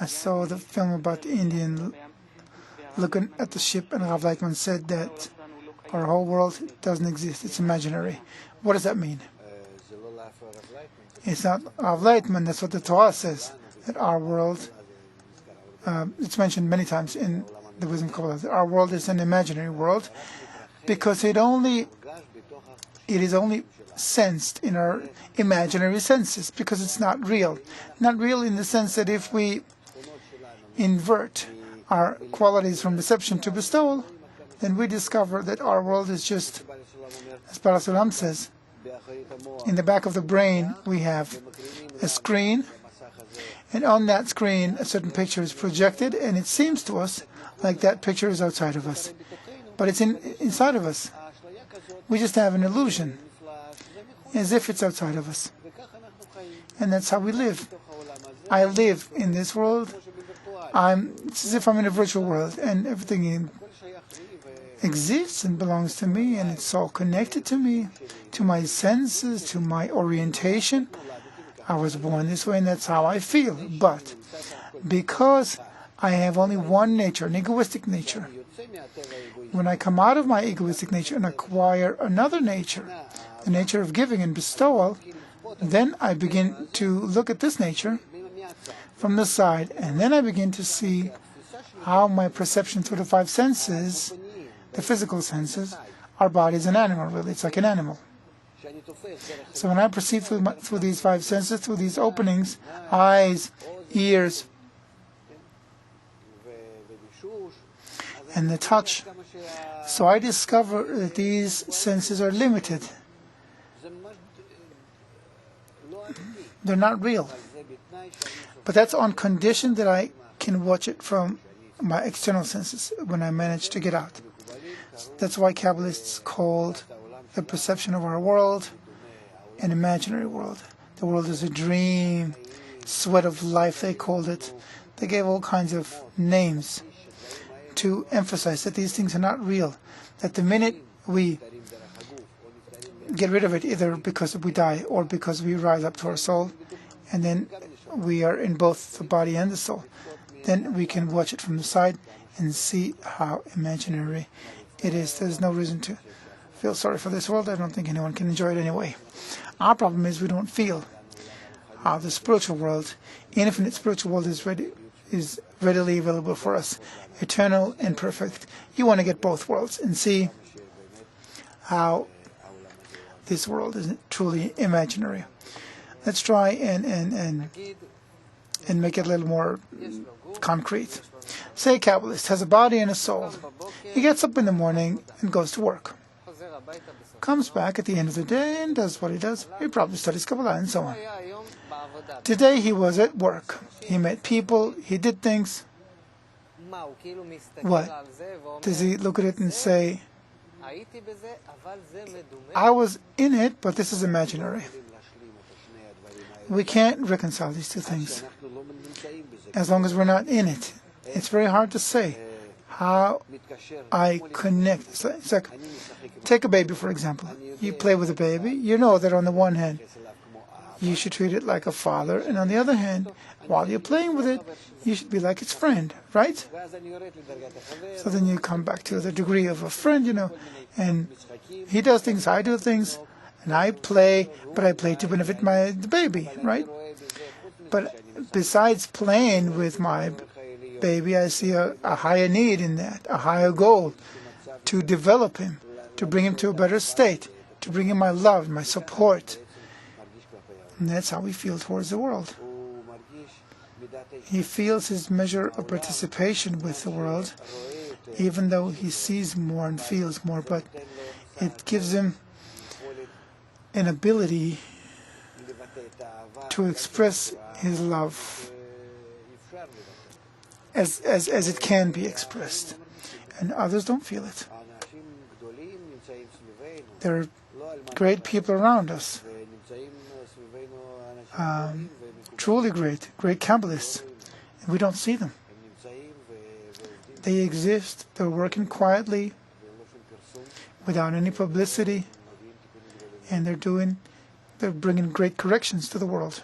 I saw the film about the Indian looking at the ship, and Rav Laitman said that our whole world doesn't exist, it's imaginary. What does that mean? It's not Rav Laitman, that's what the Torah says, that our world, it's mentioned many times in the wisdom of Kabbalah, that our world is an imaginary world, because it is only sensed in our imaginary senses, because it's not real. Not real in the sense that if we invert our qualities from reception to bestowal, then we discover that our world is just, as Parasulam says, in the back of the brain we have a screen, and on that screen a certain picture is projected, and it seems to us like that picture is outside of us. But it's inside of us. We just have an illusion, as if it's outside of us. And that's how we live. I live in this world. It's as if I'm in a virtual world, and everything exists and belongs to me, and it's all connected to me, to my senses, to my orientation. I was born this way, and that's how I feel. But because I have only one nature, an egoistic nature, when I come out of my egoistic nature and acquire another nature, the nature of giving and bestowal, then I begin to look at this nature from the side, and then I begin to see how my perception through the five senses, the physical senses, our body is an animal, really. It's like an animal. So when I perceive through these five senses, through these openings, eyes, ears, and the touch, so I discover that these senses are limited. They're not real. But that's on condition that I can watch it from my external senses when I manage to get out. That's why Kabbalists called the perception of our world an imaginary world. The world is a dream, sweat of life they called it. They gave all kinds of names to emphasize that these things are not real, that the minute we get rid of it, either because we die or because we rise up to our soul, and then we are in both the body and the soul, then we can watch it from the side and see how imaginary it is. There's no reason to feel sorry for this world. I don't think anyone can enjoy it anyway. Our problem is we don't feel how the spiritual world, infinite spiritual world, is readily available for us, eternal and perfect. You want to get both worlds and see how this world is truly imaginary. Let's try and make it a little more concrete. Say a Kabbalist has a body and a soul. He gets up in the morning and goes to work. Comes back at the end of the day and does what he does. He probably studies Kabbalah and so on. Today he was at work. He met people. He did things. What? Does he look at it and say, I was in it, but this is imaginary? We can't reconcile these two things as long as we're not in it. It's very hard to say how I connect. It's like, take a baby, for example. You play with a baby. You know that on the one hand, you should treat it like a father, and on the other hand, while you're playing with it, you should be like its friend, right? So then you come back to the degree of a friend, and he does things, I do things, and I play, but I play to benefit the baby, right? But besides playing with my baby, I see a higher need in that, a higher goal to develop him, to bring him to a better state, to bring him my love, my support. And that's how we feel towards the world. He feels his measure of participation with the world, even though he sees more and feels more, but it gives him an ability to express his love as it can be expressed, and others don't feel it. There are great people around us, truly great Kabbalists, and we don't see them. They exist, they're working quietly, without any publicity, and they're bringing great corrections to the world.